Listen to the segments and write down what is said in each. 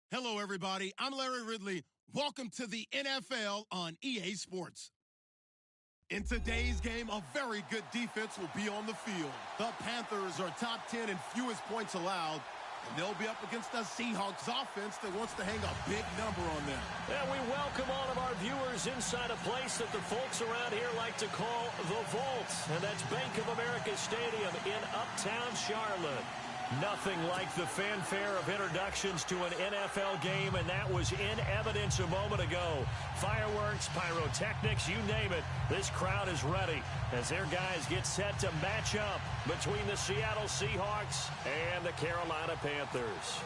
Hello, everybody. I'm Larry Ridley. Welcome to the NFL on EA Sports. In today's game, a very good defense will be on the field. The Panthers are top 10 in fewest points allowed, and they'll be up against the Seahawks offense that wants to hang a big number on them. And we welcome all of our viewers inside a place that the folks around here like to call the Vault, and that's Bank of America Stadium in Uptown Charlotte. Nothing like the fanfare of introductions to an NFL game, and that was in evidence a moment ago. Fireworks, pyrotechnics, you name it. This crowd is ready as their guys get set to match up between the Seattle Seahawks and the Carolina Panthers.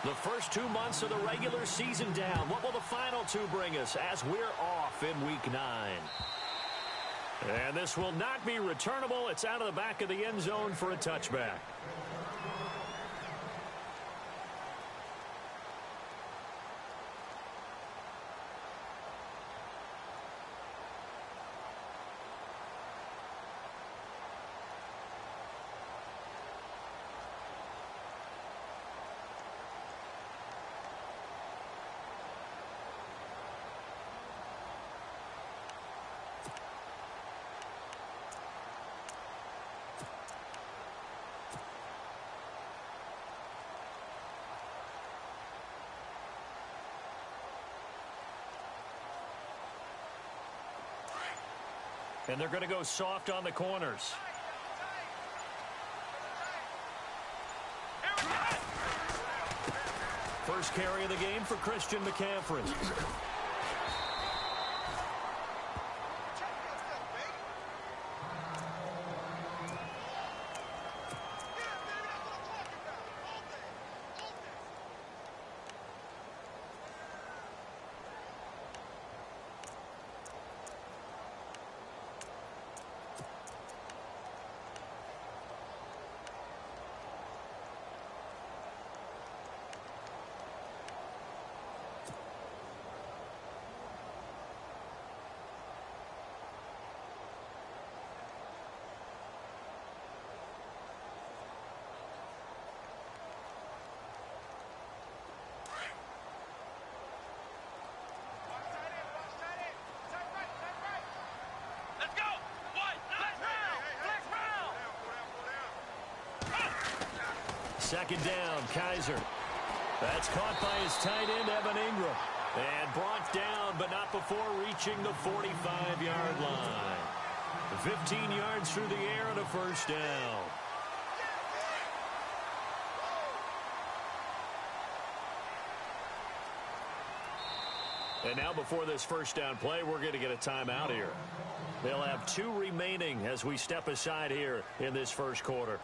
The first 2 months of the regular season down. What will the final two bring us as we're off in Week 9? And this will not be returnable. It's out of the back of the end zone for a touchback. And they're going to go soft on the corners. First carry of the game for Christian McCaffrey. Second down, Kaiser. That's caught by his tight end, Evan Ingram. And brought down, but not before reaching the 45-yard line. 15 yards through the air and a first down. And now before this first down play, we're going to get a timeout here. They'll have 2 remaining as we step aside here in this first quarter.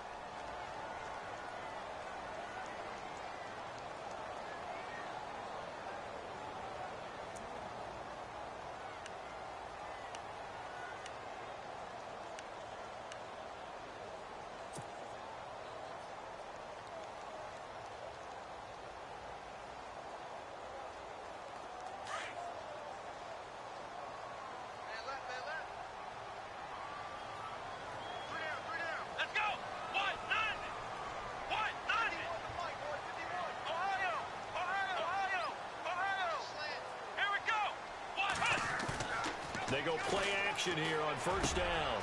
They go play action here on first down.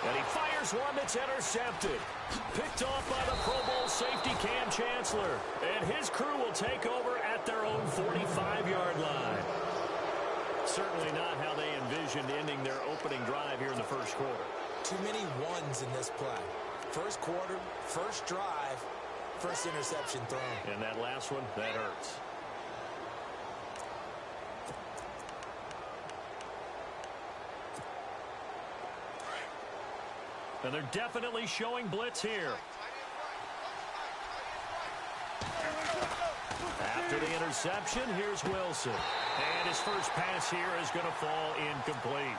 And he fires one that's intercepted. Picked off by the Pro Bowl safety Cam Chancellor. And his crew will take over at their own 45-yard line. Certainly not how they envisioned ending their opening drive here in the first quarter. Too many ones in this play. First quarter, first drive, first interception thrown. And that last one, that hurts. And they're definitely showing blitz here. After the interception, here's Wilson. And his first pass here is going to fall incomplete.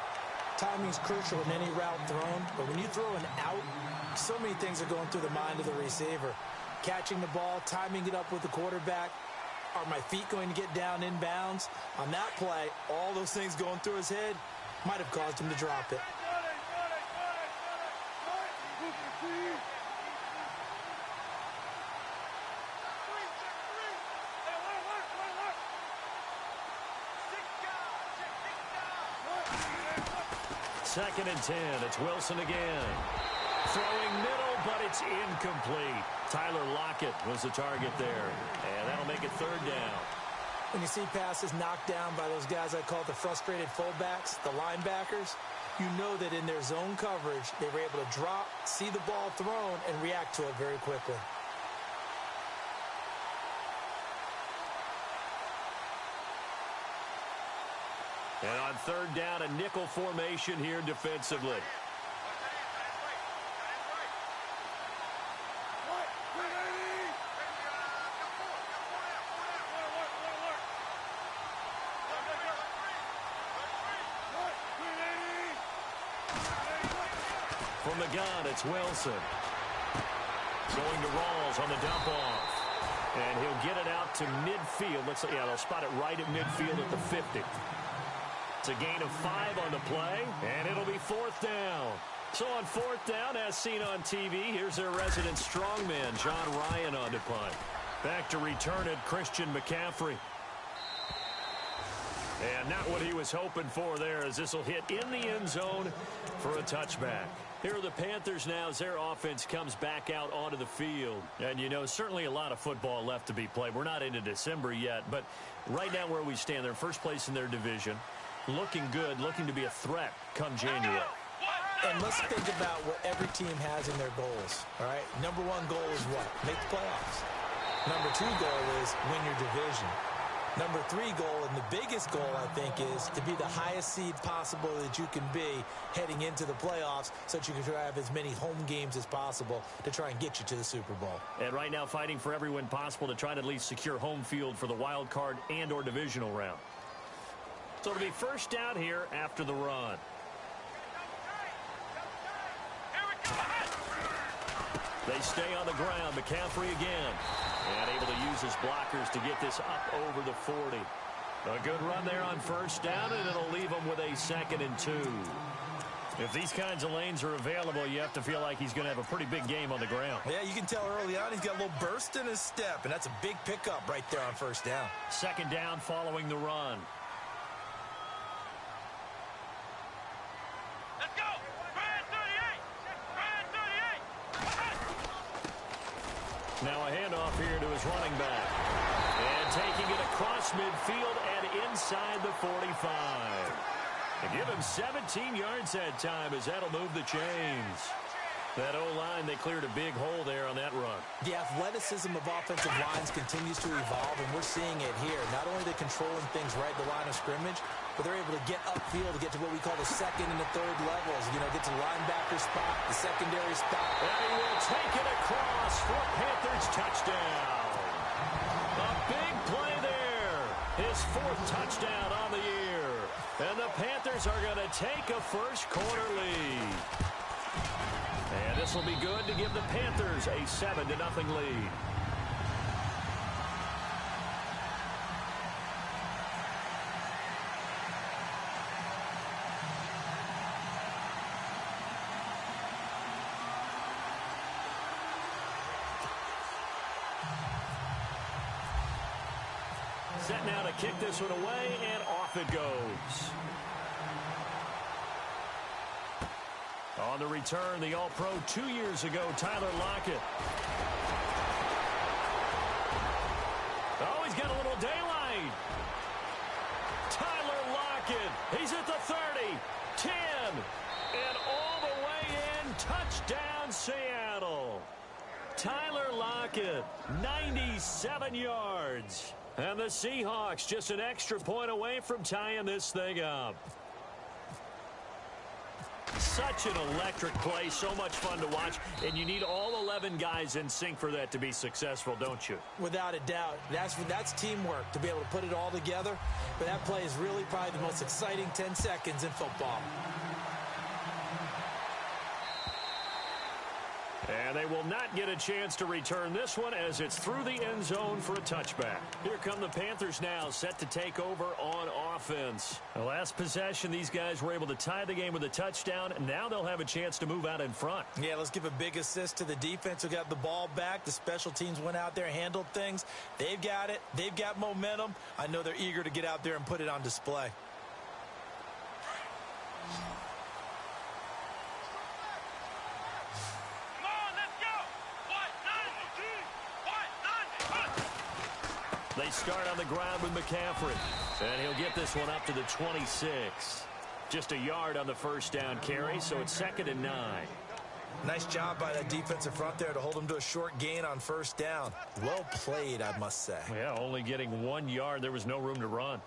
Timing's crucial in any route thrown, but when you throw an out, so many things are going through the mind of the receiver. Catching the ball, timing it up with the quarterback. Are my feet going to get down inbounds? On that play, all those things going through his head might have caused him to drop it. 2nd and 10. It's Wilson again. Throwing middle, but it's incomplete. Tyler Lockett was the target there. And that'll make it 3rd down. When you see passes knocked down by those guys I call the frustrated fullbacks, the linebackers, you know that in their zone coverage, they were able to drop, see the ball thrown, and react to it very quickly. And on 3rd down, a nickel formation here defensively. From the gun, it's Wilson. Going to Rawls on the dump-off. And he'll get it out to midfield. They'll spot it right at midfield at the 50. It's a gain of 5 on the play, and it'll be 4th down. So on 4th down, as seen on TV, here's their resident strongman, John Ryan, on to punt. Back to return it, Christian McCaffrey. And not what he was hoping for there, as this will hit in the end zone for a touchback. Here are the Panthers now as their offense comes back out onto the field. And, you know, certainly a lot of football left to be played. We're not into December yet, but right now where we stand, they're first place in their division. Looking good, looking to be a threat come January. And let's think about what every team has in their goals, all right? Number 1 goal is what? Make the playoffs. Number 2 goal is win your division. Number 3 goal, and the biggest goal, I think, is to be the highest seed possible that you can be heading into the playoffs so that you can try to have as many home games as possible to try and get you to the Super Bowl. And right now fighting for every win possible to try to at least secure home field for the wild card and or divisional round. So it'll be 1st down here after the run. They stay on the ground. McCaffrey again. And able to use his blockers to get this up over the 40. A good run there on 1st down, and it'll leave him with a 2nd and 2. If these kinds of lanes are available, you have to feel like he's going to have a pretty big game on the ground. Yeah, you can tell early on he's got a little burst in his step, and that's a big pickup right there on 1st down. 2nd down following the run. Now a handoff here to his running back. And taking it across midfield and inside the 45. And give him 17 yards that time as that'll move the chains. That O-line, they cleared a big hole there on that run. The athleticism of offensive lines continues to evolve, and we're seeing it here. Not only are they controlling things right at the line of scrimmage, but they're able to get upfield to get to what we call the 2nd and the 3rd levels. You know, get to the linebacker spot, the secondary spot. And he will take it across for Panthers touchdown. A big play there. His 4th touchdown on the year. And the Panthers are going to take a first quarter lead. And this will be good to give the Panthers a 7-0 lead. Set now to kick this one away, and off it goes. On the return, the All-Pro 2 years ago, Tyler Lockett. Oh, he's got a little daylight. Tyler Lockett, he's at the 30, 10, and all the way in, touchdown Seattle. Tyler Lockett, 97 yards. And the Seahawks just an extra point away from tying this thing up. Such an electric play, so much fun to watch, and you need all 11 guys in sync for that to be successful, don't you? Without a doubt. That's teamwork, to be able to put it all together. But that play is really probably the most exciting 10 seconds in football. And they will not get a chance to return this one as it's through the end zone for a touchback. Here come the Panthers now, set to take over on offense. The last possession, these guys were able to tie the game with a touchdown. Now they'll have a chance to move out in front. Yeah, let's give a big assist to the defense who got the ball back. The special teams went out there, handled things. They've got it. They've got momentum. I know they're eager to get out there and put it on display. They start on the ground with McCaffrey. And he'll get this one up to the 26. Just a yard on the first down carry, so it's 2nd and 9. Nice job by that defensive front there to hold him to a short gain on first down. Well played, I must say. Yeah, only getting 1 yard. There was no room to run.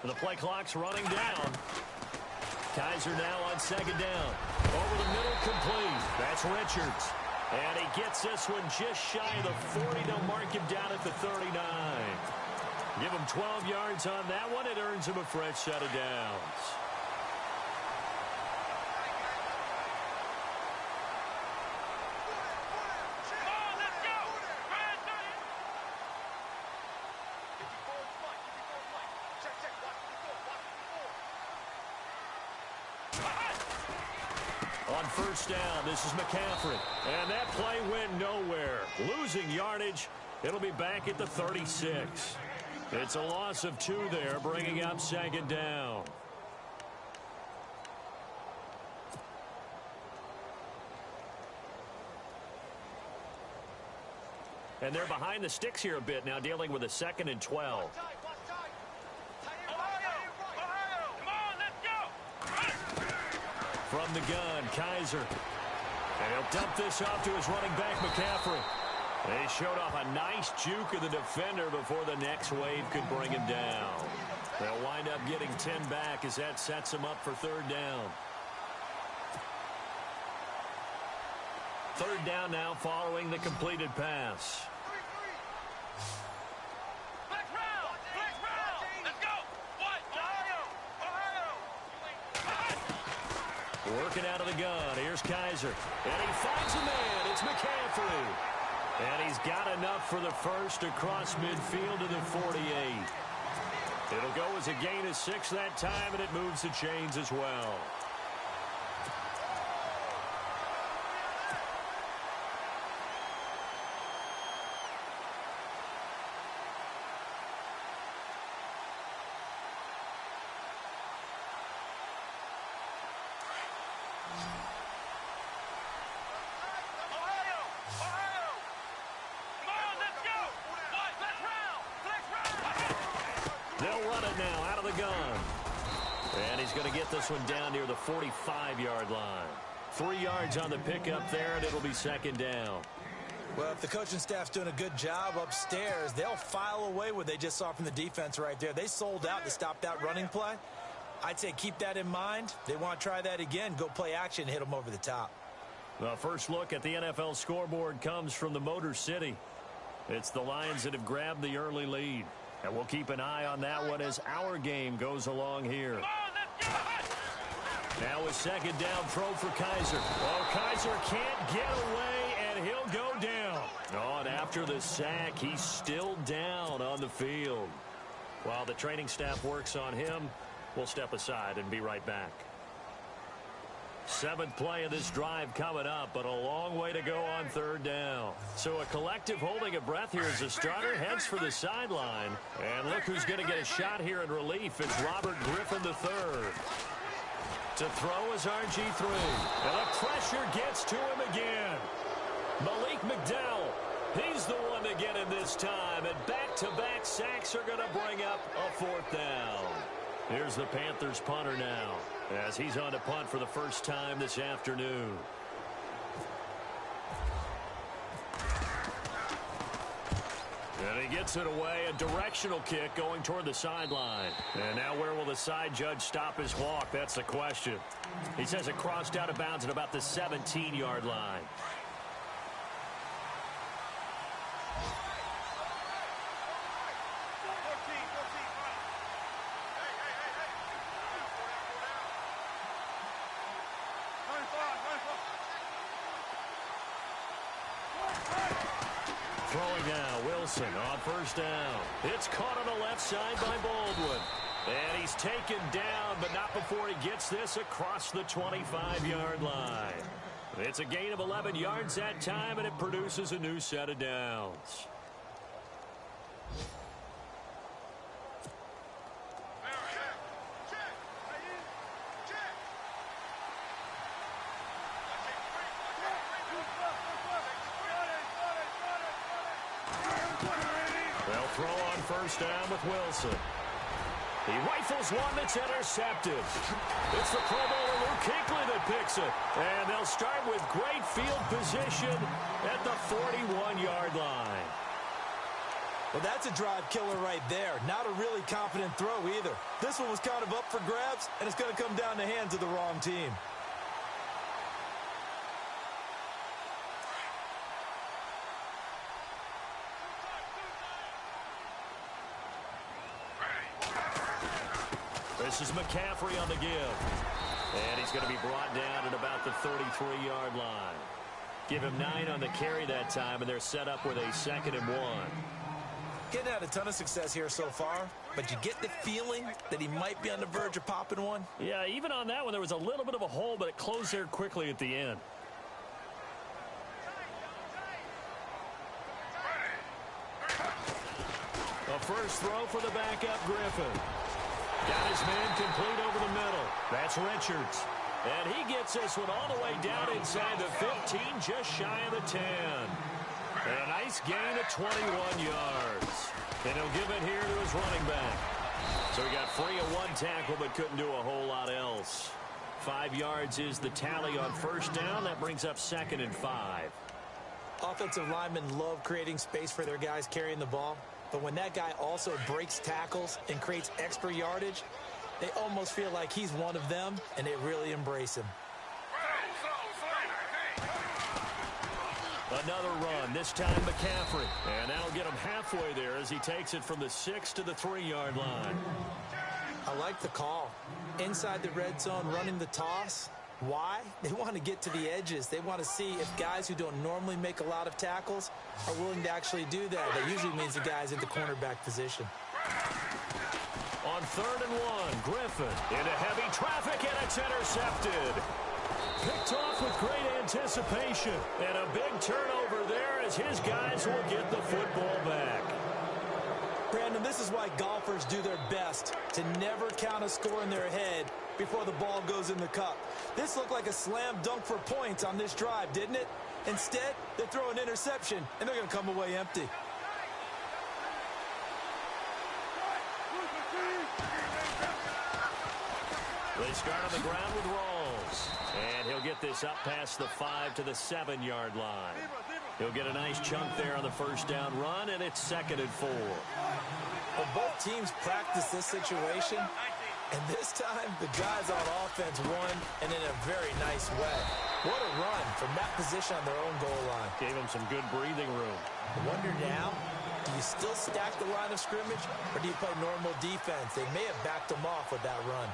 The play clock's running down. Kaiser now on 2nd down. Over the middle, complete. That's Richards. And he gets this one just shy of the 40. They'll mark him down at the 39. Give him 12 yards on that one. It earns him a fresh set of downs. On first down, this is McCaffrey. And that play went nowhere. Losing yardage. It'll be back at the 36. It's a loss of 2 there, bringing up 2nd down. And they're behind the sticks here a bit now, dealing with a 2nd and 12. From the gun, Kaiser. And he'll dump this off to his running back, McCaffrey. They showed off a nice juke of the defender before the next wave could bring him down. They'll wind up getting 10 back as that sets them up for 3rd down. 3rd down now following the completed pass. Working out of the gun. Here's Kaiser. And he finds a man. It's McCaffrey. And he's got enough for the first across midfield to the 48. It'll go as a gain of 6 that time, and it moves the chains as well. They'll run it now out of the gun. And he's going to get this one down near the 45-yard line. 3 yards on the pickup there, and it'll be 2nd down. Well, if the coaching staff's doing a good job upstairs, they'll file away what they just saw from the defense right there. They sold out to stop that running play. I'd say keep that in mind. They want to try that again. Go play action, hit them over the top. The first look at the NFL scoreboard comes from the Motor City. It's the Lions that have grabbed the early lead. And we'll keep an eye on that one as our game goes along here. Now a 2nd down throw for Kaiser. Oh, Kaiser can't get away, and he'll go down. Oh, and after the sack, he's still down on the field. While the training staff works on him, we'll step aside and be right back. 7th play of this drive coming up, but a long way to go on 3rd down. So a collective holding of breath here as the starter heads for the sideline. And look who's going to get a shot here in relief. It's Robert Griffin III. To throw is RG3. And the pressure gets to him again. Malik McDowell. He's the one to get him this time. And back-to-back sacks are going to bring up a 4th down. Here's the Panthers punter now, as he's on to punt for the first time this afternoon. And he gets it away, a directional kick going toward the sideline. And now where will the side judge stop his walk? That's the question. He says it crossed out of bounds at about the 17-yard line. Throwing now, Wilson on first down. It's caught on the left side by Baldwin. And he's taken down, but not before he gets this across the 25-yard line. It's a gain of 11 yards that time, and it produces a new set of downs. They'll throw on first down with Wilson. He rifles one that's intercepted. It's the Pro Bowler Luke Kuechly that picks it. And they'll start with great field position at the 41-yard line. Well, that's a drive killer right there. Not a really confident throw either. This one was kind of up for grabs, and it's going to come down the hands of the wrong team. This is McCaffrey on the give. And he's going to be brought down at about the 33-yard line. Give him 9 on the carry that time, and they're set up with a 2nd and 1. Getting had a ton of success here so far, but you get the feeling that he might be on the verge of popping one. Yeah, even on that one, there was a little bit of a hole, but it closed there quickly at the end. A first throw for the backup Griffin. Got his man complete over the middle. That's Richards. And he gets this one all the way down inside the 15, just shy of the 10. And a nice gain of 21 yards. And he'll give it here to his running back. So he got free of 1 tackle, but couldn't do a whole lot else. 5 yards is the tally on first down. That brings up 2nd and 5. Offensive linemen love creating space for their guys carrying the ball. But when that guy also breaks tackles and creates extra yardage, they almost feel like he's one of them, and they really embrace him. Another run, this time McCaffrey. And that'll get him halfway there as he takes it from the 6 to the 3-yard line. I like the call. Inside the red zone, running the toss. Why? They want to get to the edges. They want to see if guys who don't normally make a lot of tackles are willing to actually do that. That usually means the guy's in the cornerback position. On 3rd and 1, Griffin into heavy traffic, and it's intercepted. Picked off with great anticipation. And a big turnover there as his guys will get the football back. Brandon, this is why golfers do their best to never count a score in their head before the ball goes in the cup. This looked like a slam dunk for points on this drive, didn't it? Instead, they throw an interception, and they're going to come away empty. They start on the ground with Rawls. And he'll get this up past the 5 to the 7-yard line. He'll get a nice chunk there on the first down run, and it's 2nd and 4. Well, both teams practice this situation, and this time the guys on offense won, and in a very nice way. What a run from that position on their own goal line. Gave them some good breathing room. I wonder now, do you still stack the line of scrimmage, or do you play normal defense? They may have backed them off with that run.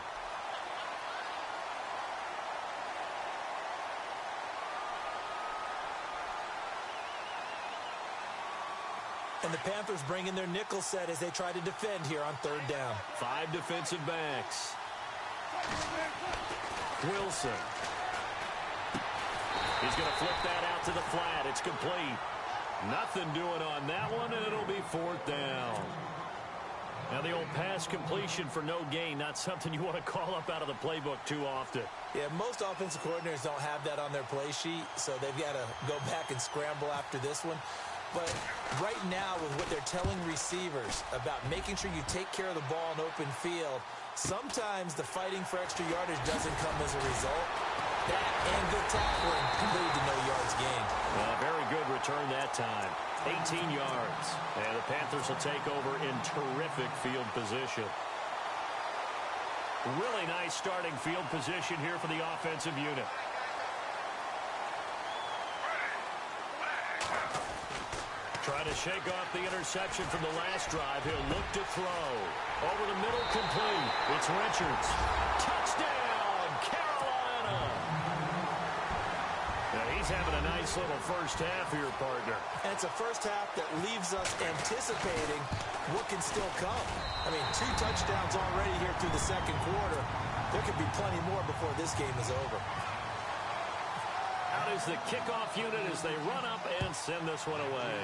And the Panthers bring in their nickel set as they try to defend here on 3rd down. 5 defensive backs. Wilson. He's going to flip that out to the flat. It's complete. Nothing doing on that one, and it'll be 4th down. Now the old pass completion for no gain, not something you want to call up out of the playbook too often. Yeah, most offensive coordinators don't have that on their play sheet, so they've got to go back and scramble after this one. But right now, with what they're telling receivers about making sure you take care of the ball in open field, sometimes the fighting for extra yardage doesn't come as a result. That and good tackling can lead to no yards gained. Very good return that time. 18 yards. And the Panthers will take over in terrific field position. Really nice starting field position here for the offensive unit. Trying to shake off the interception from the last drive. He'll look to throw. Over the middle, complete. It's Richards. Touchdown, Carolina! Now he's having a nice nice little first half here, partner. And it's a first half that leaves us anticipating what can still come. I mean, 2 touchdowns already here through the second quarter. There could be plenty more before this game is over. Out is the kickoff unit as they run up and send this one away.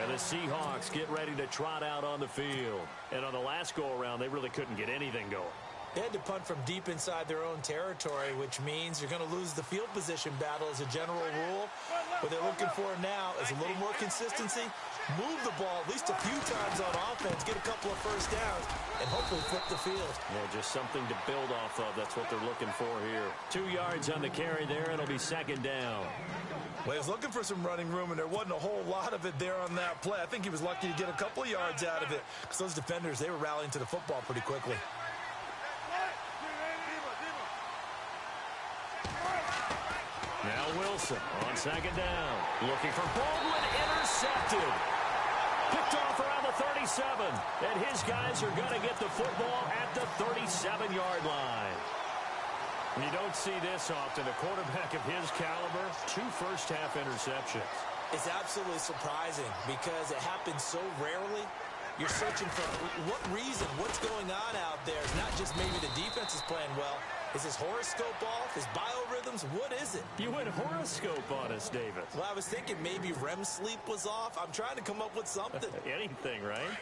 And the Seahawks get ready to trot out on the field. And on the last go-around, they really couldn't get anything going. They had to punt from deep inside their own territory, which means you're going to lose the field position battle as a general rule. What they're looking for now is a little more consistency, move the ball at least a few times on offense, get a couple of first downs, and hopefully flip the field. Yeah, just something to build off of. That's what they're looking for here. 2 yards on the carry there. It'll be second down. Well, he was looking for some running room, and there wasn't a whole lot of it there on that play. I think he was lucky to get a couple of yards out of it because those defenders, they were rallying to the football pretty quickly. Now Wilson on second down. Looking for Baldwin, intercepted. Picked off around the 37. And his guys are going to get the football at the 37-yard line. And you don't see this often. A quarterback of his caliber, 2 first-half interceptions. It's absolutely surprising because it happens so rarely. You're searching for what reason, what's going on out there. It's not just maybe the defense is playing well. Is his horoscope off? His biorhythms? What is it? You went horoscope on us, David. Well, I was thinking maybe REM sleep was off. I'm trying to come up with something. Anything, right?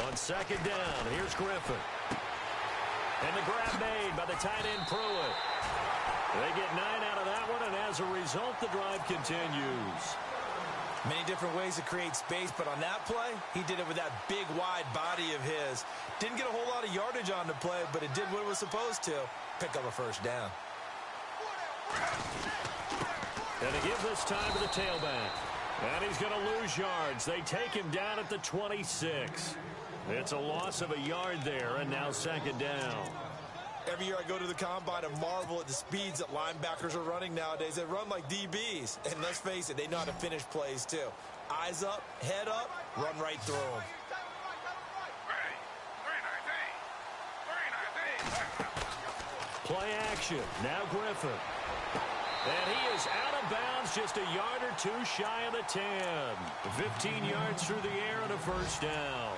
On second down, here's Griffin. And the grab made by the tight end Pruitt. They get 9 out of that one, and as a result, the drive continues. Many different ways to create space, but on that play, he did it with that big, wide body of his. Didn't get a whole lot of yardage on the play, but it did what it was supposed to. Pick up a first down. And they give this time to the tailback. And he's going to lose yards. They take him down at the 26. It's a loss of a yard there, and now second down. Every year I go to the combine and marvel at the speeds that linebackers are running nowadays. They run like DBs. And let's face it, they know how to finish plays too. Eyes up, head up, run right through them. Play action. Now Griffin. And he is out of bounds, just a yard or 2 shy of the 10. 15 yards through the air and a first down.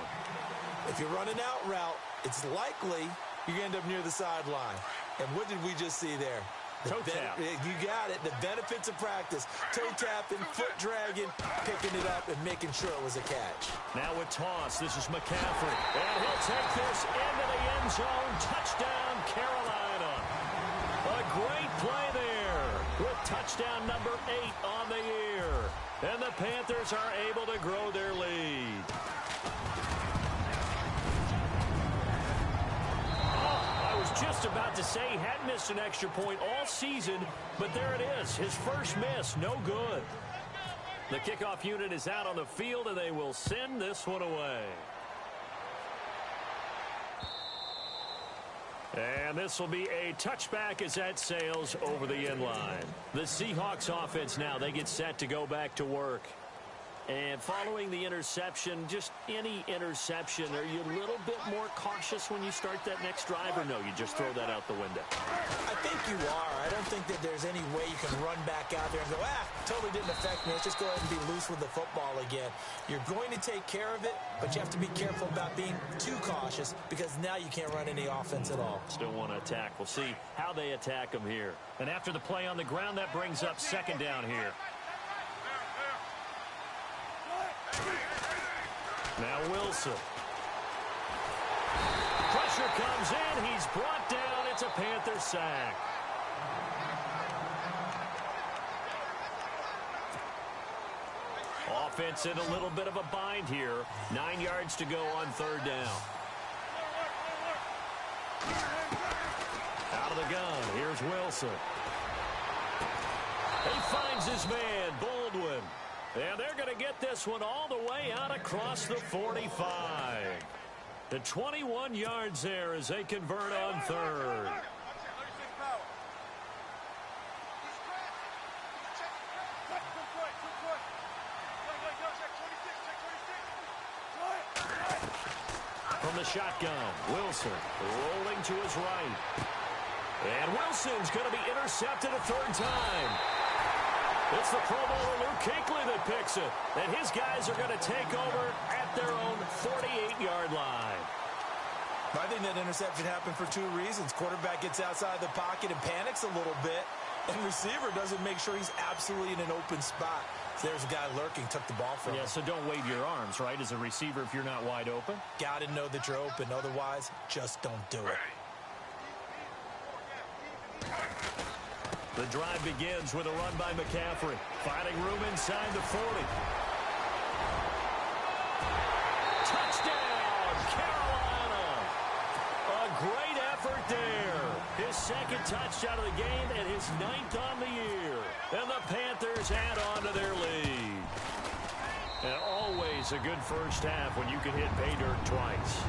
If you're running out route, it's likely you end up near the sideline. And what did we just see there? Toe tap. You got it. The benefits of practice. Toe tapping, foot dragging, picking it up, and making sure it was a catch. Now with toss, this is McCaffrey. And he'll take this into the end zone. Touchdown, Carolina. A great play there with touchdown number 8 on the year. And the Panthers are able to grow their lead. Just about to say he hadn't missed an extra point all season, but there it is. His first miss, no good. The kickoff unit is out on the field, and they will send this one away. And this will be a touchback as that sails over the end line. The Seahawks offense now, they get set to go back to work. And following the interception, just any interception, are you a little bit more cautious when you start that next drive, or no, you just throw that out the window? I think you are. I don't think that there's any way you can run back out there and go, totally didn't affect me. Let's just go ahead and be loose with the football again. You're going to take care of it, but you have to be careful about being too cautious because now you can't run any offense at all. Still want to attack. We'll see how they attack them here. And after the play on the ground, that brings up second down here. Now Wilson. Pressure comes in. He's brought down. It's a Panther sack. Offense in a little bit of a bind here. 9 yards to go on third down. Out of the gun. Here's Wilson. He finds his man, Baldwin. And they're going to get this one all the way out across the 45. The 21 yards there as they convert on third. from the shotgun. Wilson rolling to his right. And Wilson's going to be intercepted a third time. It's the Pro Bowler Luke Kuechly that picks it. And his guys are going to take over at their own 48-yard line. I think that interception happened for two reasons. Quarterback gets outside the pocket and panics a little bit. And receiver doesn't make sure he's absolutely in an open spot. So there's a guy lurking, took the ball from him. Yeah, so don't wave your arms, right, as a receiver if you're not wide open. Got to know that you're open. Otherwise, just don't do it. The drive begins with a run by McCaffrey. Finding room inside the 40. Touchdown, Carolina! A great effort there. His second touchdown of the game and his 9th on the year. And the Panthers add on to their lead. And always a good first half when you can hit pay dirt twice.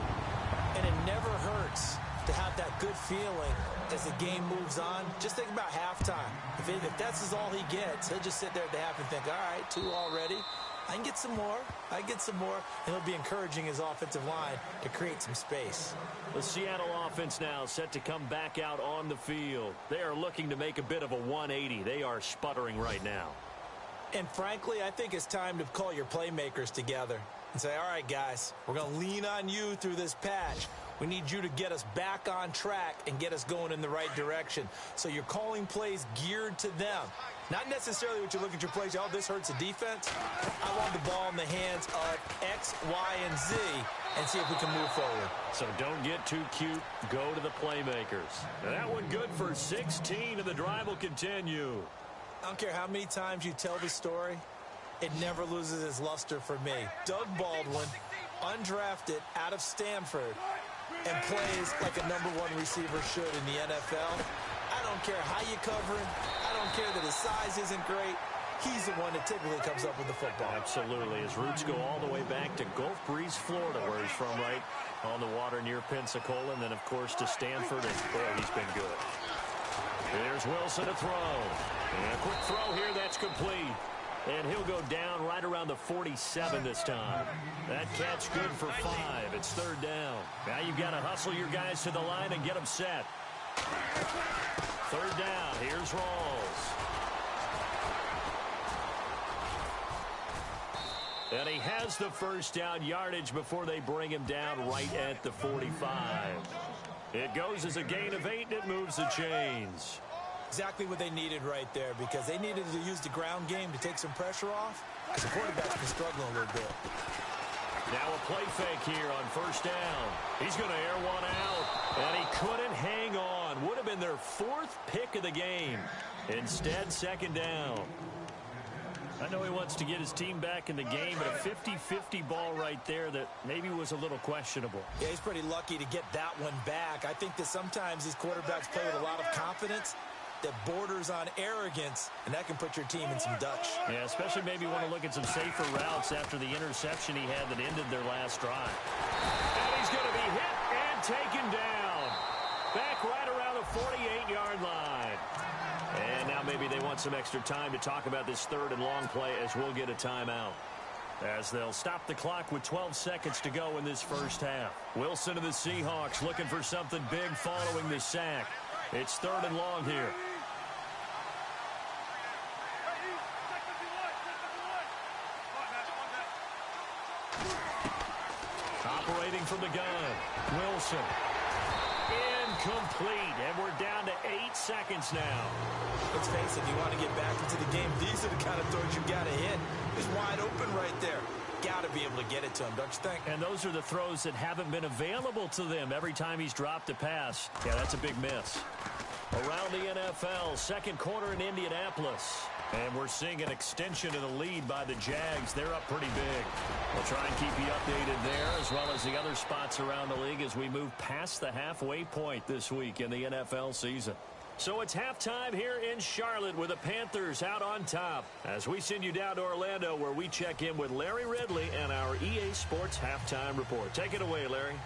And it never hurts to have that good feeling as the game moves on. Just think about halftime. If that's all he gets, he'll just sit there at the half and think, all right, 2 already. I can get some more. I can get some more. And he'll be encouraging his offensive line to create some space. The Seattle offense now set to come back out on the field. They are looking to make a bit of a 180. They are sputtering right now. And frankly, I think it's time to call your playmakers together and say, all right, guys, we're going to lean on you through this patch. We need you to get us back on track and get us going in the right direction. So you're calling plays geared to them. Not necessarily what you look at your plays, oh, this hurts the defense. I want the ball in the hands of X, Y, and Z and see if we can move forward. So don't get too cute. Go to the playmakers. And that one good for 16, and the drive will continue. I don't care how many times you tell the story, it never loses its luster for me. Doug Baldwin, undrafted out of Stanford, and plays like a #1 receiver should in the NFL. I don't care how you cover him. I don't care that his size isn't great. He's the one that typically comes up with the football. Absolutely. His roots go all the way back to Gulf Breeze, Florida, where he's from, right on the water near Pensacola. And then, of course, to Stanford. And, boy, he's been good. Here's Wilson to throw. And a quick throw here. That's complete. And he'll go down right around the 47 this time. That catch good for 5. It's 3rd down. Now you've got to hustle your guys to the line and get them set. 3rd down. Here's Rawls. And he has the first down yardage before they bring him down right at the 45. It goes as a gain of 8, and it moves the chains. Exactly what they needed right there, because they needed to use the ground game to take some pressure off, because the quarterback's been struggling a little bit. Now a play fake here on 1st down. He's going to air one out, and he couldn't hang on. Would have been their 4th pick of the game. Instead, 2nd down. I know he wants to get his team back in the game, but a 50-50 ball right there that maybe was a little questionable. Yeah, he's pretty lucky to get that one back. I think that sometimes these quarterbacks play with a lot of confidence that borders on arrogance, and that can put your team in some Dutch. Yeah, especially maybe want to look at some safer routes after the interception he had that ended their last drive. And he's going to be hit and taken down. Back right around the 48-yard line. And now maybe they want some extra time to talk about this 3rd and long play as we'll get a timeout. As they'll stop the clock with 12 seconds to go in this first half. Wilson of the Seahawks looking for something big following the sack. It's 3rd and long here. Operating from the gun, Wilson. Incomplete, and we're down to 8 seconds now. Let's face it, if you want to get back into the game, these are the kind of throws you got to hit. He's wide open right there. Got to be able to get it to him, don't you think? And those are the throws that haven't been available to them every time he's dropped a pass. Yeah, that's a big miss. Around the NFL, 2nd quarter in Indianapolis. And we're seeing an extension of the lead by the Jags. They're up pretty big. We'll try and keep you updated there as well as the other spots around the league as we move past the halfway point this week in the NFL season. So it's halftime here in Charlotte with the Panthers out on top as we send you down to Orlando where we check in with Larry Ridley and our EA Sports Halftime Report. Take it away, Larry.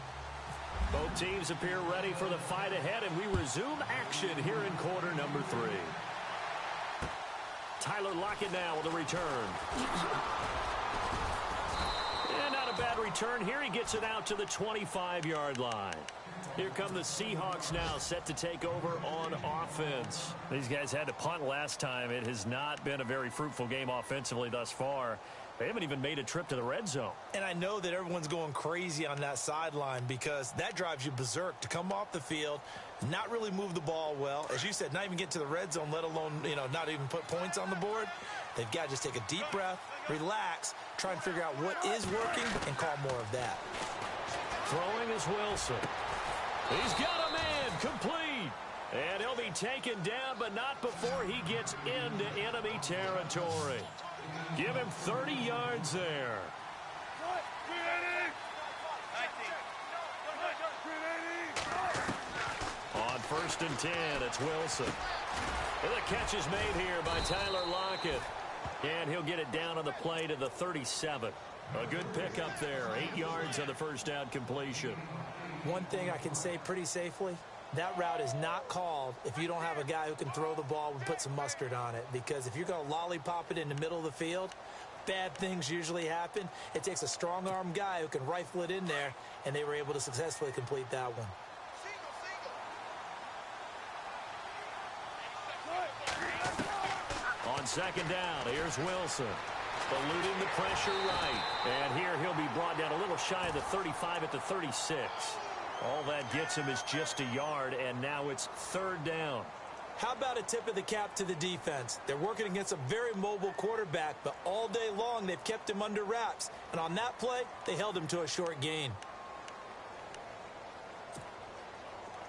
Both teams appear ready for the fight ahead, and we resume action here in quarter number 3. Tyler Lockett now with a return. And not a a bad return here. He gets it out to the 25-yard line. Here come the Seahawks now, set to take over on offense. These guys had to punt last time. It has not been a very fruitful game offensively thus far. They haven't even made a trip to the red zone. And I know that everyone's going crazy on that sideline because that drives you berserk to come off the field, not really move the ball well. As you said, not even get to the red zone, let alone, not even put points on the board. They've got to just take a deep breath, relax, try and figure out what is working, and call more of that. Throwing is Wilson. He's got a man complete. And he'll be taken down, but not before he gets into enemy territory. Give him 30 yards there. On 1st and 10, it's Wilson. And the catch is made here by Tyler Lockett. And he'll get it down on the play to the 37. A good pickup there. 8 yards on the first down completion. One thing I can say pretty safely, that route is not called if you don't have a guy who can throw the ball and put some mustard on it. Because if you're going to lollipop it in the middle of the field, bad things usually happen. It takes a strong-arm guy who can rifle it in there, and they were able to successfully complete that one. On 2nd down, here's Wilson. Eluding the pressure right. And here he'll be brought down a little shy of the 35 at the 36. All that gets him is just a yard, and now it's 3rd down. How about a tip of the cap to the defense? They're working against a very mobile quarterback, but all day long they've kept him under wraps. And on that play, they held him to a short gain.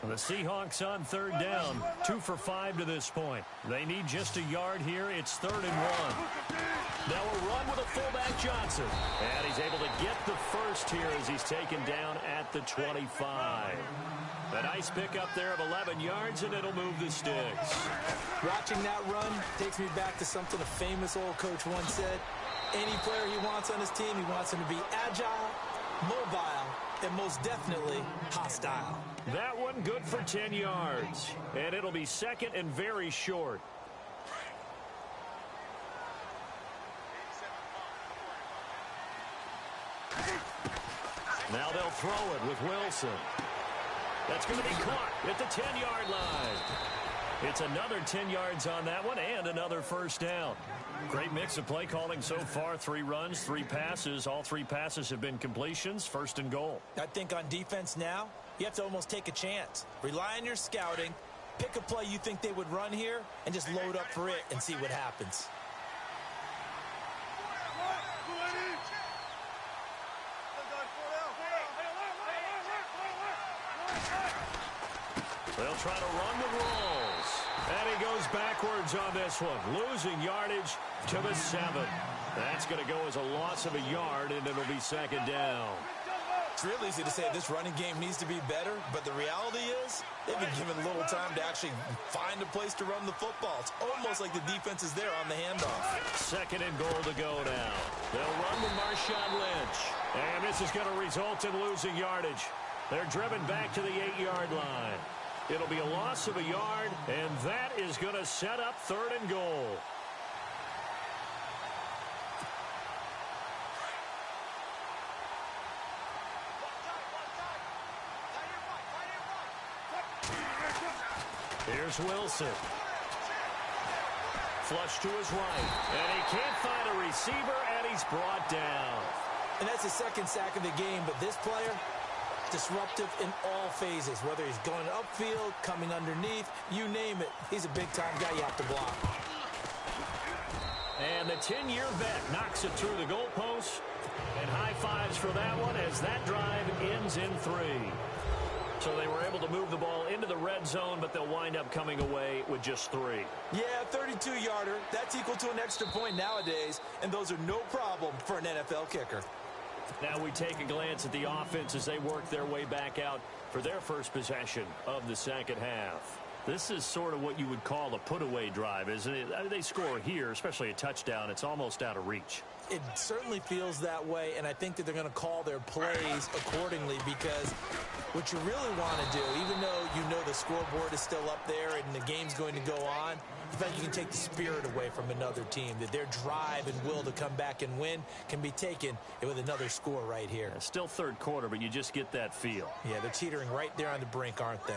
The Seahawks on 3rd down, 2 for 5 to this point. They need just a yard here. It's 3rd and 1. Now a run with a fullback Johnson. And he's able to get the first here as he's taken down at the 25. A nice pickup there of 11 yards, and it'll move the sticks. Watching that run takes me back to something a famous old coach once said. Any player he wants on his team, he wants him to be agile, mobile, and most definitely hostile. That one good for 10 yards. And it'll be 2nd and very short. Now they'll throw it with Wilson. That's going to be caught at the 10-yard line. It's another 10 yards on that one and another first down. Great mix of play calling so far. 3 runs, 3 passes. All 3 passes have been completions. 1st and goal. I think on defense now, you have to almost take a chance. Rely on your scouting. Pick a play you think they would run here and just load up for it and see what happens. They'll try to run the rolls. And he goes backwards on this one, losing yardage to the 7. That's going to go as a loss of a yard, and it'll be 2nd down. It's real easy to say this running game needs to be better, but the reality is they've been given little time to actually find a place to run the football. It's almost like the defense is there on the handoff. 2nd and goal to go now. They'll run with Marshawn Lynch. And this is going to result in losing yardage. They're driven back to the 8-yard line. It'll be a loss of a yard, and that is going to set up 3rd and goal. Here's Wilson. Flush to his right, and he can't find a receiver, and he's brought down. And that's the 2nd sack of the game, but this player, disruptive in all phases, whether he's going upfield, coming underneath, you name it. He's a big-time guy you have to block. And the 10-year vet knocks it through the goalpost. And high fives for that one as that drive ends in 3. So they were able to move the ball into the red zone, but they'll wind up coming away with just 3. Yeah, 32-yarder. That's equal to an extra point nowadays, and those are no problem for an NFL kicker. Now we take a glance at the offense as they work their way back out for their first possession of the 2nd half. This is sort of what you would call a put-away drive, isn't it? I mean, they score here, especially a touchdown. It's almost out of reach. It certainly feels that way, and I think that they're going to call their plays accordingly, because what you really want to do, even though you know the scoreboard is still up there and the game's going to go on, in fact, you can take the spirit away from another team, that their drive and will to come back and win can be taken with another score right here. Yeah, still third quarter, but you just get that feel. Yeah, they're teetering right there on the brink, aren't they?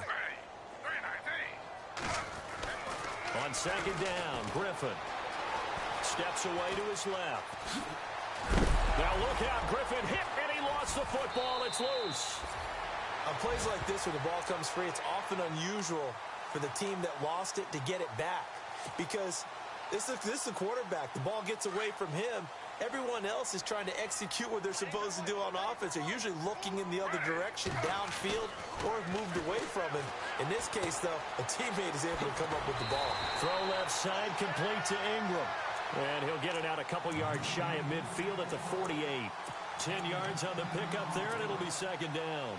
On second down, Griffin steps away to his left. Now look out, Griffin hit, and he lost the football. It's loose. On plays like this where the ball comes free, it's often unusual for the team that lost it to get it back, because this is the quarterback. The ball gets away from him. Everyone else is trying to execute what they're supposed to do on offense. They're usually looking in the other direction, downfield, or have moved away from him. In this case, though, a teammate is able to come up with the ball. Throw left side, complete to Ingram. And he'll get it out a couple yards shy of midfield at the 48. 10 yards on the pickup there, and it'll be second down.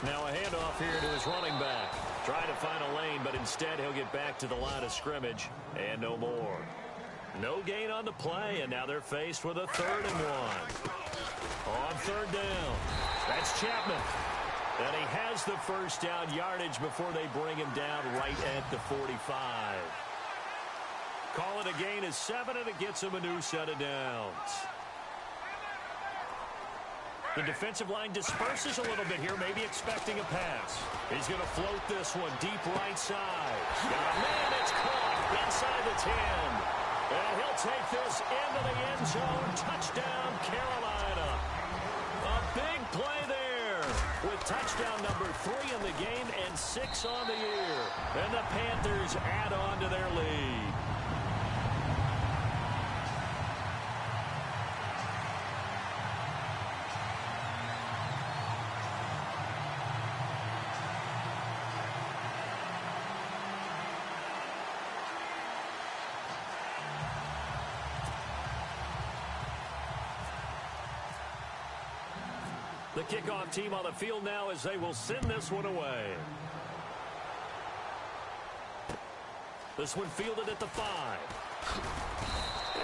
Now a handoff here to his running back. Trying to find a lane, but instead he'll get back to the line of scrimmage, and no more. No gain on the play, and now they're faced with a 3rd and 1. On 3rd down, that's Chapman. And he has the first down yardage before they bring him down right at the 45. Call it a gain of 7, and it gets him a new set of downs. The defensive line disperses a little bit here, maybe expecting a pass. He's going to float this one deep right side. Got a man, it's caught inside the 10. And he'll take this into the end zone. Touchdown, Carolina. A big play there with touchdown number 3 in the game and 6 on the year. And the Panthers add on to their lead. The kickoff team on the field now as they will send this one away. This one fielded at the 5.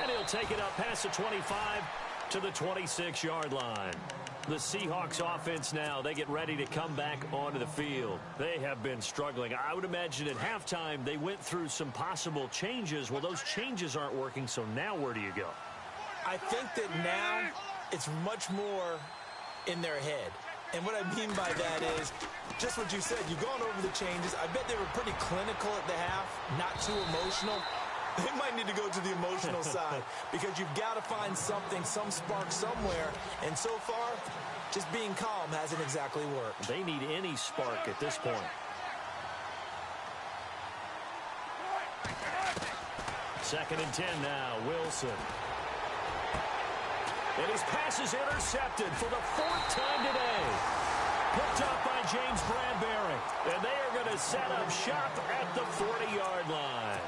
And he'll take it up past the 25 to the 26-yard line. The Seahawks offense now, they get ready to come back onto the field. They have been struggling. I would imagine at halftime they went through some possible changes. Well, those changes aren't working, so now where do you go? I think that now it's much more in their head. And what I mean by that is just what you said. You've gone over the changes. I bet they were pretty clinical at the half, not too emotional. They might need to go to the emotional side, because you've got to find something, some spark somewhere. And so far, just being calm hasn't exactly worked. They need any spark at this point. Second and 10 now, Wilson. And his pass is intercepted for the 4th time today. Picked up by James Bradbury. And they are going to set up shop at the 40-yard line.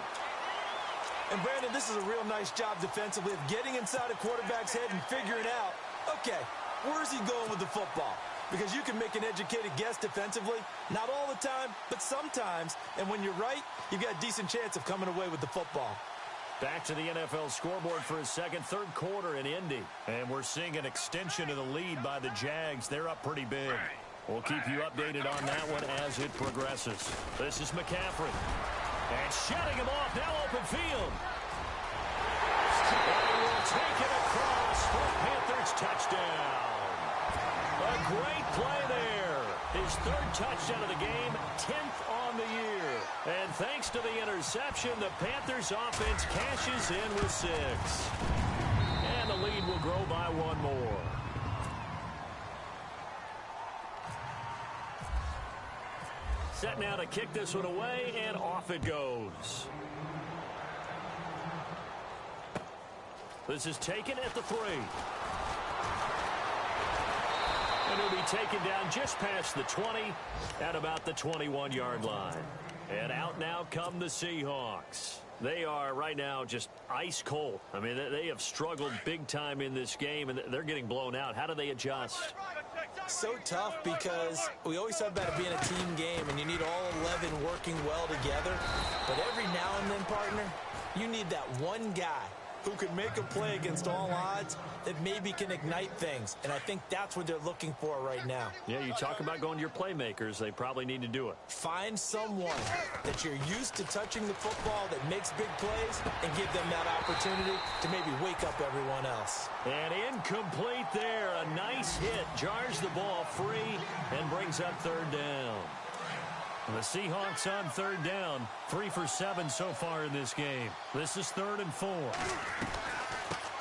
And, Brandon, this is a real nice job defensively of getting inside a quarterback's head and figuring out, okay, where's he going with the football? Because you can make an educated guess defensively. Not all the time, but sometimes. And when you're right, you've got a decent chance of coming away with the football. Back to the NFL scoreboard for his third quarter in Indy. And we're seeing an extension of the lead by the Jags. They're up pretty big. We'll keep you updated on that one as it progresses. This is McCaffrey. And shutting him off, now open field. And he will take it across for Panthers touchdown. A great play there. His 3rd touchdown of the game, 10th on the year. And thanks to the interception, the Panthers offense cashes in with 6. And the lead will grow by 1 more. Set now to kick this one away, and off it goes. This is taken at the 3. And he'll be taken down just past the 20 at about the 21-yard line. And out now come the Seahawks. They are right now just ice cold. I mean, they have struggled big time in this game, and they're getting blown out. How do they adjust? So tough because we always talk about it being a team game, and you need all 11 working well together. But every now and then, partner, you need that one guy who can make a play against all odds that maybe can ignite things. And I think that's what they're looking for right now. Yeah, you talk about going to your playmakers. They probably need to do it. Find someone that you're used to touching the football that makes big plays and give them that opportunity to maybe wake up everyone else. And incomplete there. A nice hit. Jars the ball free and brings up third down. The Seahawks on third down, 3 for 7 so far in this game. This is 3rd and 4.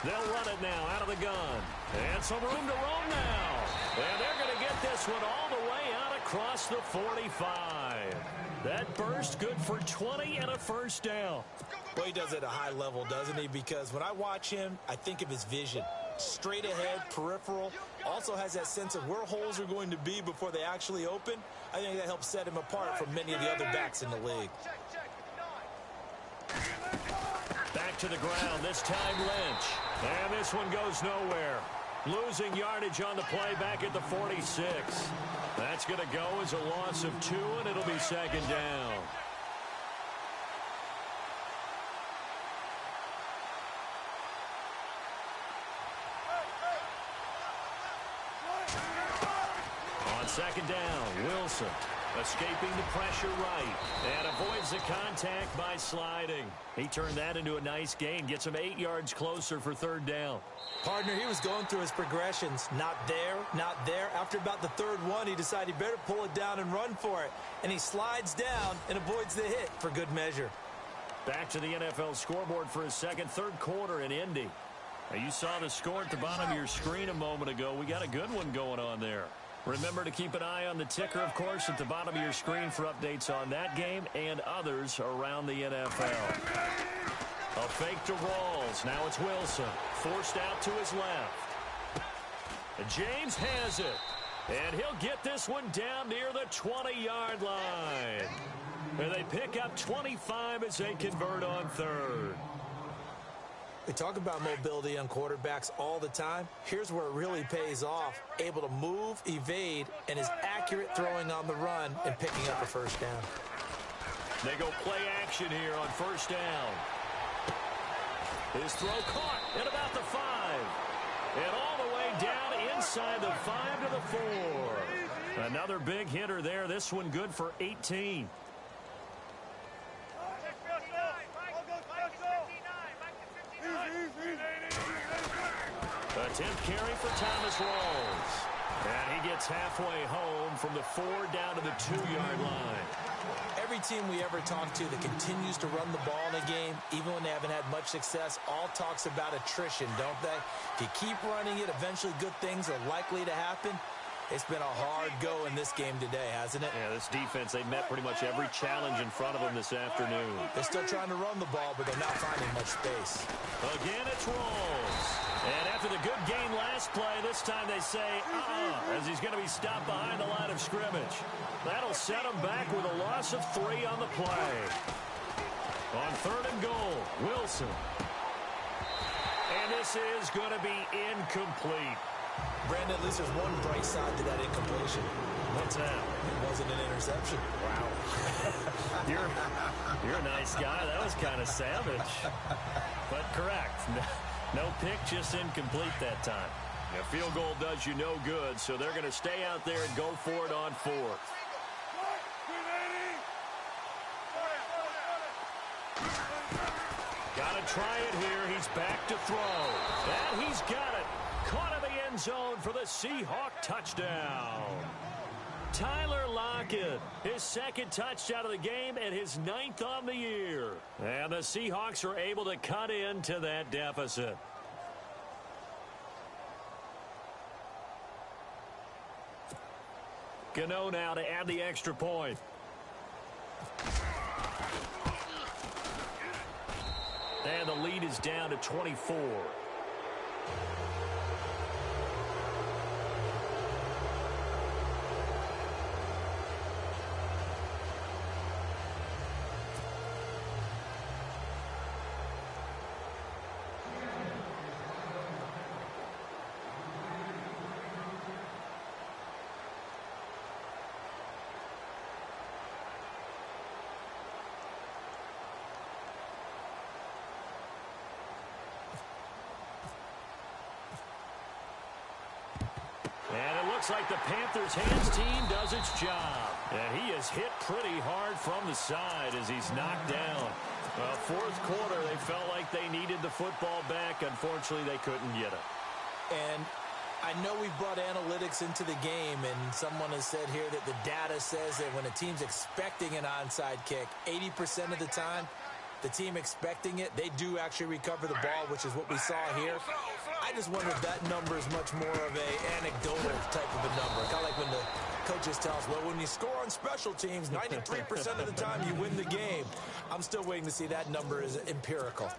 They'll run it now out of the gun. And some room to roam now. And they're going to get this one all the way out across the 45. That burst good for 20 and a first down. Well, he does it at a high level, doesn't he? Because when I watch him, I think of his vision. Straight ahead, peripheral. Also has that sense of where holes are going to be before they actually open. I think that helps set him apart from many of the other backs in the league. Back to the ground, this time Lynch. And this one goes nowhere. Losing yardage on the play back at the 46. That's going to go as a loss of 2, and it'll be second down. On second down, Wilson escaping the pressure right and avoids the contact by sliding. He turned that into a nice gain, gets him 8 yards closer for third down. Partner, he was going through his progressions. Not there, not there. After about the third one, he decided he better pull it down and run for it. And he slides down and avoids the hit for good measure. Back to the NFL scoreboard for his third quarter in Indy. Now, you saw the score at the bottom of your screen a moment ago. We got a good one going on there. Remember to keep an eye on the ticker, of course, at the bottom of your screen for updates on that game and others around the NFL. A fake to Rawls. Now it's Wilson. Forced out to his left. And James has it. And he'll get this one down near the 20-yard line. And they pick up 25 as they convert on third. We talk about mobility on quarterbacks all the time. Here's where it really pays off. Able to move, evade, and is accurate throwing on the run and picking up a first down. They go play action here on first down. His throw caught at about the 5. And all the way down inside the 5 to the 4. Another big hitter there. This one good for 18. A 10th carry for Thomas Rawls. And he gets halfway home from the 4 down to the 2-yard line. Every team we ever talk to that continues to run the ball in a game, even when they haven't had much success, all talks about attrition, don't they? If you keep running it, eventually good things are likely to happen. It's been a hard go in this game today, hasn't it? Yeah, this defense, they met pretty much every challenge in front of them this afternoon. They're still trying to run the ball, but they're not finding much space. Again, it's Rawls. And after the good game last play, this time they say, as he's going to be stopped behind the line of scrimmage. That'll set him back with a loss of 3 on the play. On third and goal, Wilson. And this is going to be incomplete. Brandon, at least there's one bright side to that incompletion. What's that? It wasn't an interception. Wow. you're a nice guy. That was kind of savage. But correct. No pick, just incomplete that time. A field goal does you no good, so they're going to stay out there and go for it on 4th. Got to try it here. He's back to throw. And he's got it. Caught in the end zone for the Seahawk touchdown. Tyler Lockett, his 2nd touchdown of the game and his 9th on the year. And the Seahawks are able to cut into that deficit. Gano now to add the extra point. And the lead is down to 24. looks like the Panthers' hands team does its job. And he is hit pretty hard from the side as he's knocked down. Fourth quarter, they felt like they needed the football back. Unfortunately, they couldn't get it. And I know we brought analytics into the game, and someone has said here that the data says that when a team's expecting an onside kick, 80% of the time, the team expecting it, they do actually recover the ball, which is what we saw here. I just wonder if that number is much more of an anecdotal type of a number. Kind of like when the coaches tell us, well, when you score on special teams, 93% of the time you win the game. I'm still waiting to see that number is empirical.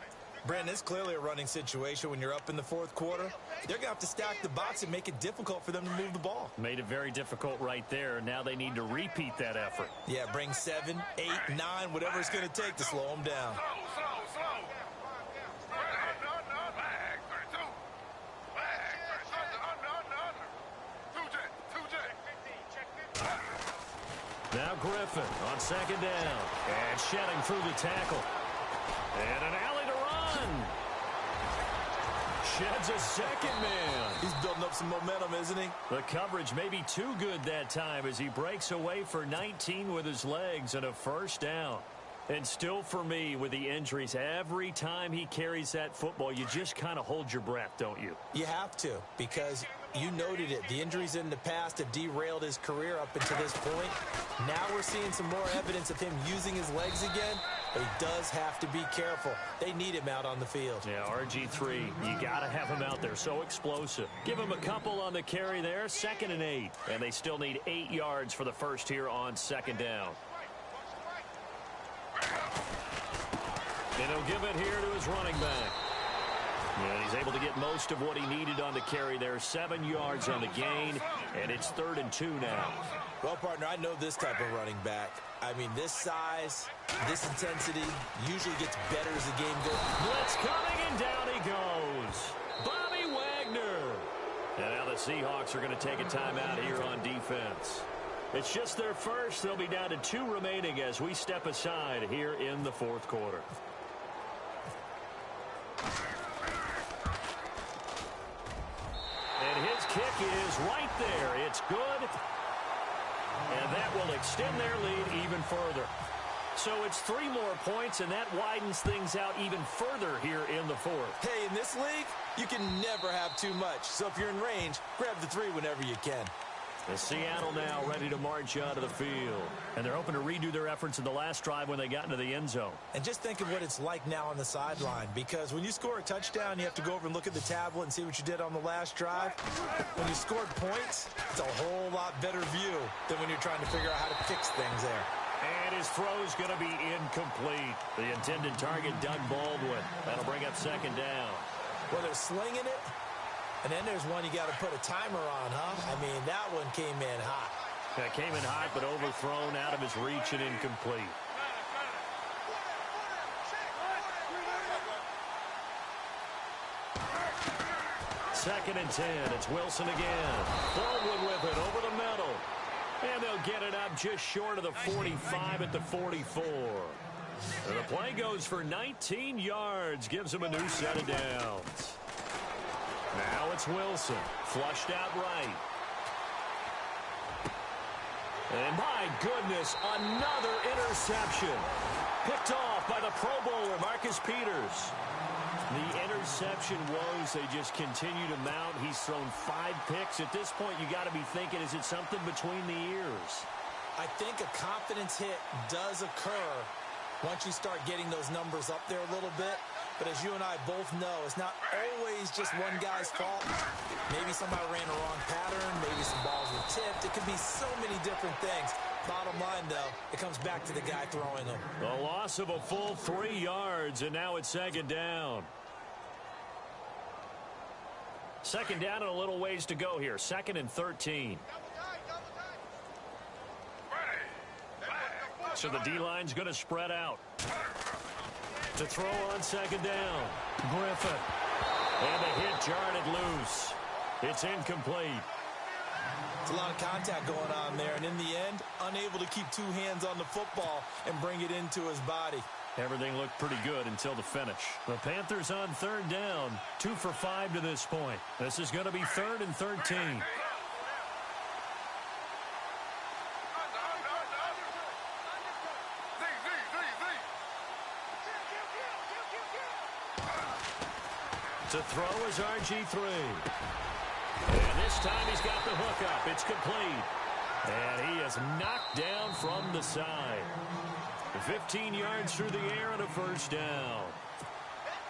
Brandon, it's clearly a running situation when you're up in the fourth quarter. They're going to have to stack the box and make it difficult for them to move the ball. Made it very difficult right there. Now they need to repeat that effort. Yeah, bring 7, 8, 9, whatever it's going to take to slow them down. Now Griffin on second down. And shedding through the tackle. And an alley to run. Sheds a second man. He's building up some momentum, isn't he? The coverage may be too good that time as he breaks away for 19 with his legs and a first down. And still for me, with the injuries, every time he carries that football, you just kind of hold your breath, don't you? You have to, because you noted it. The injuries in the past have derailed his career up until this point. Now we're seeing some more evidence of him using his legs again, but he does have to be careful. They need him out on the field. Yeah, RG3, you got to have him out there. So explosive. Give him a couple on the carry there, 2nd and 8. And they still need 8 yards for the first here on second down. And he'll give it here to his running back. And he's able to get most of what he needed on the carry there. 7 yards on the gain, and it's 3rd and 2 now. Well, partner, I know this type of running back. I mean, this size, this intensity usually gets better as the game goes. Blitz coming, and down he goes. Bobby Wagner. And now the Seahawks are going to take a timeout here on defense. It's just their first. They'll be down to 2 remaining as we step aside here in the fourth quarter. And his kick is right there. It's good. And that will extend their lead even further. So it's 3 more points, and that widens things out even further here in the fourth. Hey, in this league, you can never have too much. So if you're in range, grab the 3 whenever you can. And Seattle now ready to march out of the field. And they're hoping to redo their efforts in the last drive when they got into the end zone. And just think of what it's like now on the sideline, because when you score a touchdown, you have to go over and look at the tablet and see what you did on the last drive. When you scored points, it's a whole lot better view than when you're trying to figure out how to fix things there. And his throw's going to be incomplete. The intended target, Doug Baldwin. That'll bring up second down. Well, they're slinging it. And then there's one you got to put a timer on, huh? I mean, that one came in hot. That came in hot, but overthrown, out of his reach and incomplete. Second and 10. It's Wilson again. Baldwin with it over the middle. And they'll get it up just short of the 45 at the 44. And the play goes for 19 yards. Gives him a new set of downs. Now it's Wilson, flushed out right. And my goodness, another interception. Picked off by the Pro Bowler, Marcus Peters. The interception woes, they just continue to mount. He's thrown 5 picks. At this point, you got to be thinking, is it something between the ears? I think a confidence hit does occur once you start getting those numbers up there a little bit. But as you and I both know, it's not always just one guy's fault. Maybe somebody ran a wrong pattern. Maybe some balls were tipped. It could be so many different things. Bottom line, though, it comes back to the guy throwing them. A loss of a full 3 yards, and now it's second down. Second down and a little ways to go here. 2nd and 13. So the D-line's going to spread out. To throw on second down. Griffin. And the hit jarred it loose. It's incomplete. It's a lot of contact going on there, and in the end, unable to keep 2 hands on the football and bring it into his body. Everything looked pretty good until the finish. The Panthers on 3rd down. 2 for 5 to this point. This is going to be 3rd and 13. To throw is RG3. And this time he's got the hook up. It's complete. And he is knocked down from the side. 15 yards through the air and a first down.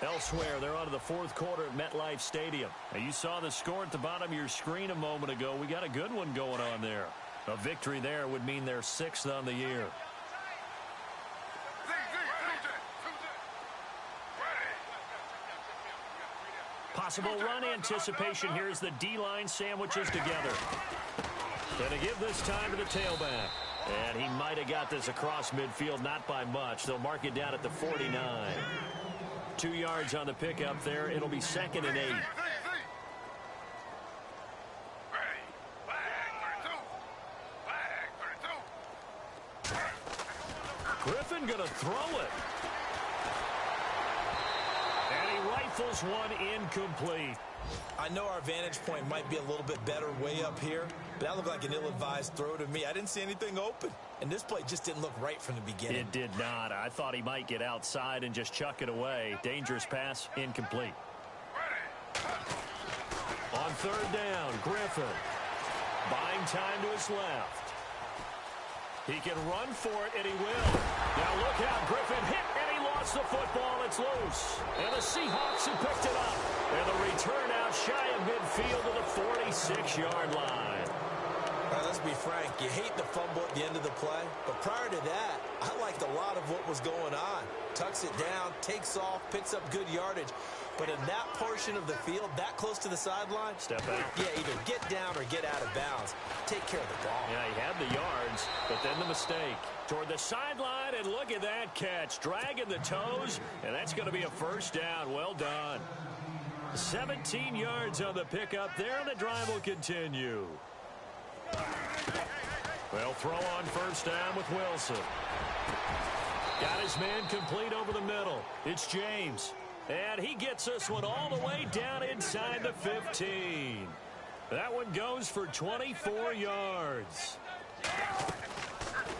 Elsewhere, they're on to the fourth quarter at MetLife Stadium. Now, you saw the score at the bottom of your screen a moment ago. We got a good one going on there. A victory there would mean they're 6th on the year. Possible run anticipation here as the D-line sandwiches together. Going to give this time to the tailback. And he might have got this across midfield, not by much. They'll mark it down at the 49. 2 yards on the pickup there. It'll be 2nd and 8. Griffin going to throw it. And he rifles one incomplete. I know our vantage point might be a little bit better way up here, but that looked like an ill-advised throw to me. I didn't see anything open, and this play just didn't look right from the beginning. It did not. I thought he might get outside and just chuck it away. Dangerous pass, incomplete. On 3rd down, Griffin. Buying time to his left. He can run for it, and he will. Now look out, Griffin hit, and he lost the football. It's loose. And the Seahawks have picked it up. And the return out shy of midfield to the 46-yard line. All right, let's be frank. You hate the fumble at the end of the play. But prior to that, I liked a lot of what was going on. Tucks it down, takes off, picks up good yardage. But in that portion of the field, that close to the sideline, step out. Yeah, either get down or get out of bounds. Take care of the ball. Yeah, he had the yards, but then the mistake. Toward the sideline, and look at that catch. Dragging the toes, and that's going to be a first down. Well done. 17 yards on the pickup there, and the drive will continue. Well, throw on first down with Wilson. Got his man complete over the middle. It's James. And he gets this one all the way down inside the 15. That one goes for 24 yards.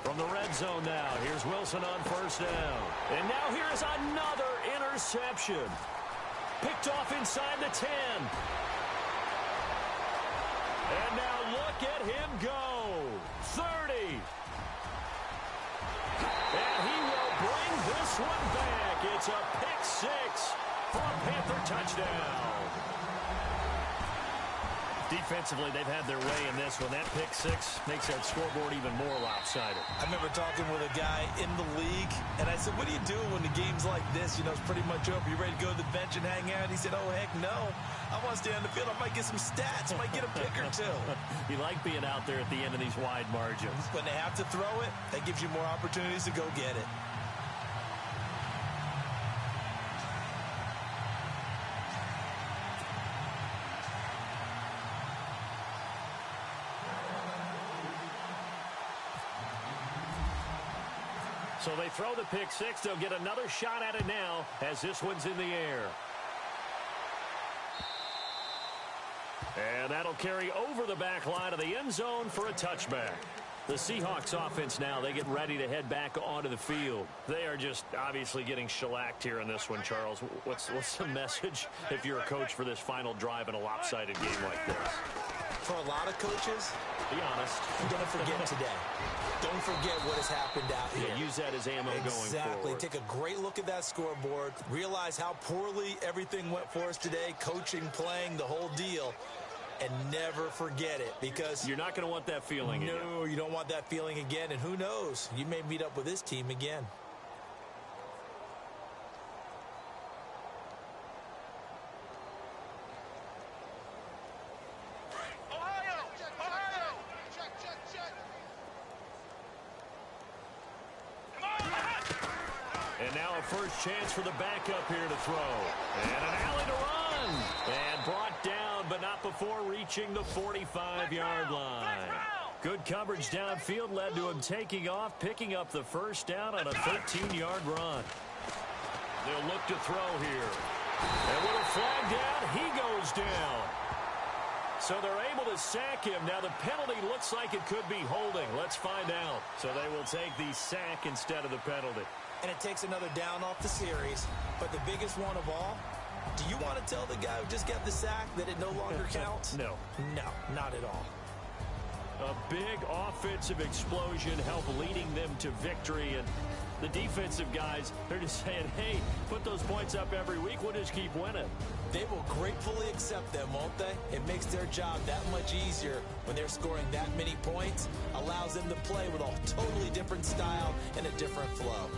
From the red zone now, here's Wilson on first down. And now here's another interception. Picked off inside the 10. And now look at him go. 30. And he will bring this one back. It's a pick six for a Panther touchdown. Defensively, they've had their way in this one. That pick six makes that scoreboard even more lopsided. I remember talking with a guy in the league, and I said, what do you do when the game's like this? You know, it's pretty much over. You ready to go to the bench and hang out? He said, oh, heck no. I want to stay on the field. I might get some stats. I might get a pick or two. You like being out there at the end of these wide margins. When they have to throw it, that gives you more opportunities to go get it. So they throw the pick six. They'll get another shot at it now as this one's in the air. And that'll carry over the back line of the end zone for a touchback. The Seahawks offense now, they get ready to head back onto the field. They are just obviously getting shellacked here in this one, Charles. What's the message if you're a coach for this final drive in a lopsided game like this? For a lot of coaches, be honest, don't forget today. Don't forget what has happened out here. Yeah, use that as ammo going forward. Exactly. Take a great look at that scoreboard. Realize how poorly everything went for us today. Coaching, playing, the whole deal. And never forget it, because you're not going to want that feeling again. No, you don't want that feeling again. And who knows? You may meet up with this team again. And now a first chance for the backup here to throw. And an alley to run. And brought down, but not before reaching the 45-yard line. Good coverage downfield led to him taking off, picking up the first down on a 13-yard run. They'll look to throw here. And with a flag down, he goes down. So they're able to sack him. Now the penalty looks like it could be holding. Let's find out. So they will take the sack instead of the penalty. And it takes another down off the series. But the biggest one of all, Do you want to tell the guy who just got the sack that it no longer counts? No. No, not at all. A big offensive explosion helped leading them to victory, and the defensive guys, they're just saying, hey, put those points up every week, we'll just keep winning. They will gratefully accept them, won't they? It makes their job that much easier when they're scoring that many points, allows them to play with a totally different style and a different flow.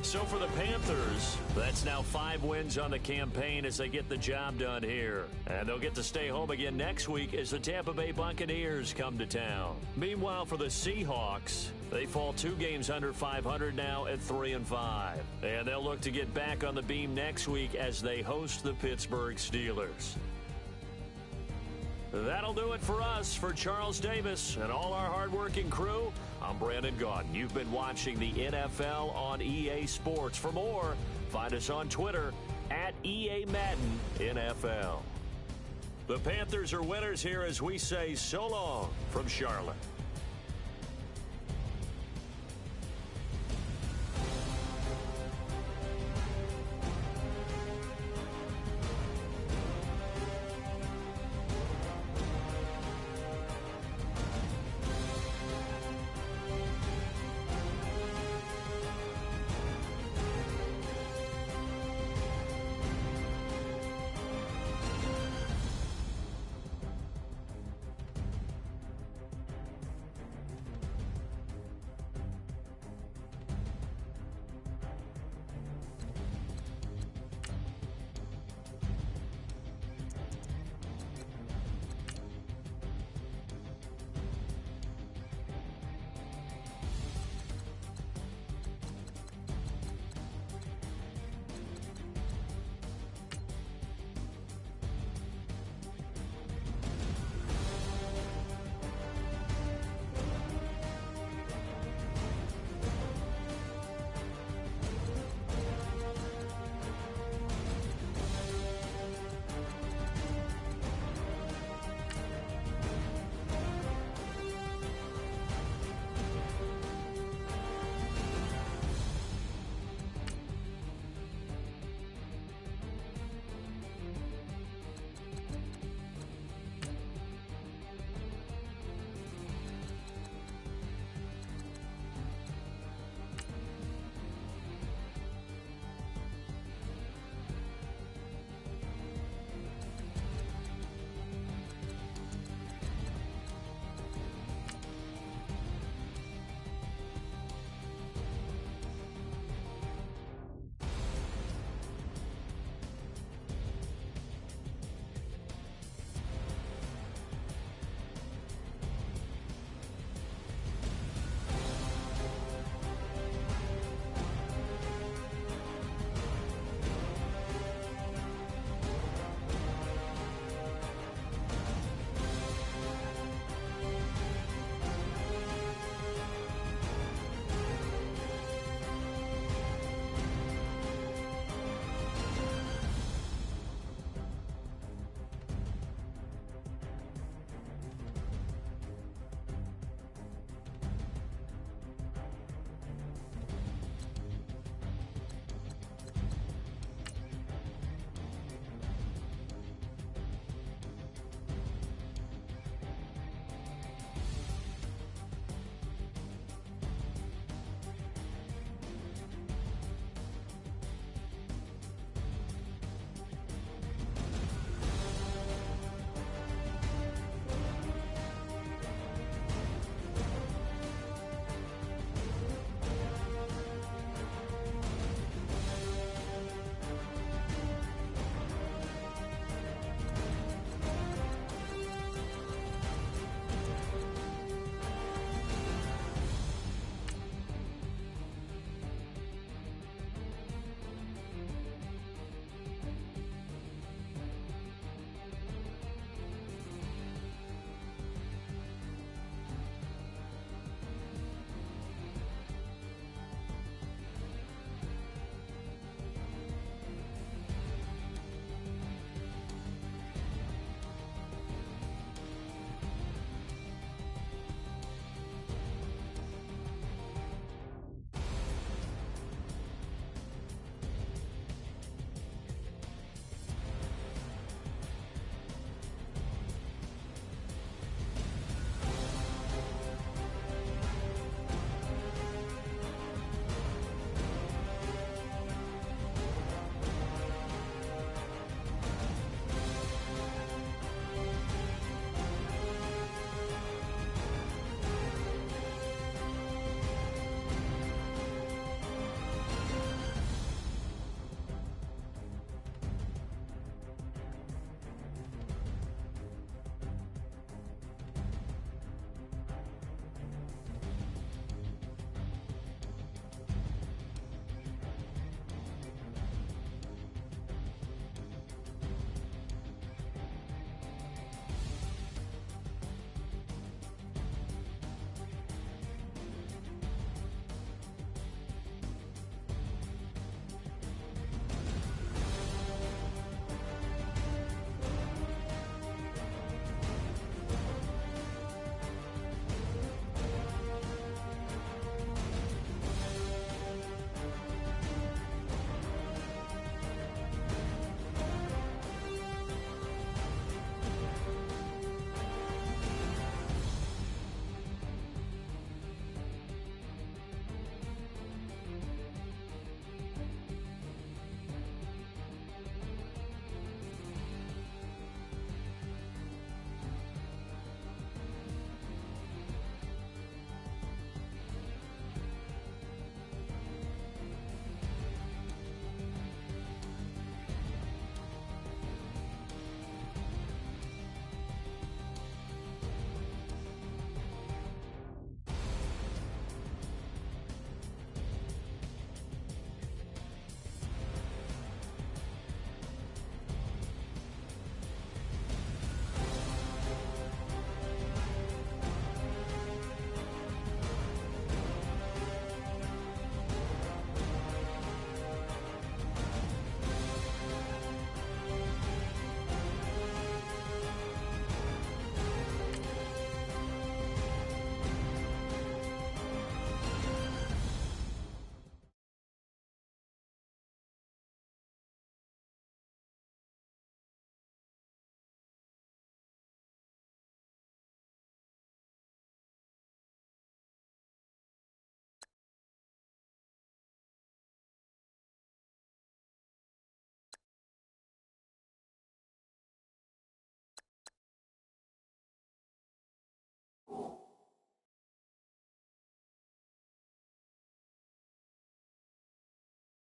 So for the Panthers, that's now 5 wins on the campaign as they get the job done here. And they'll get to stay home again next week as the Tampa Bay Buccaneers come to town. Meanwhile, for the Seahawks, they fall 2 games under 500 now at 3-5. And they'll look to get back on the beam next week as they host the Pittsburgh Steelers. That'll do it for us. For Charles Davis and all our hardworking crew, I'm Brandon Gaudin. You've been watching the NFL on EA Sports. For more, find us on Twitter at EA Madden NFL. The Panthers are winners here as we say so long from Charlotte.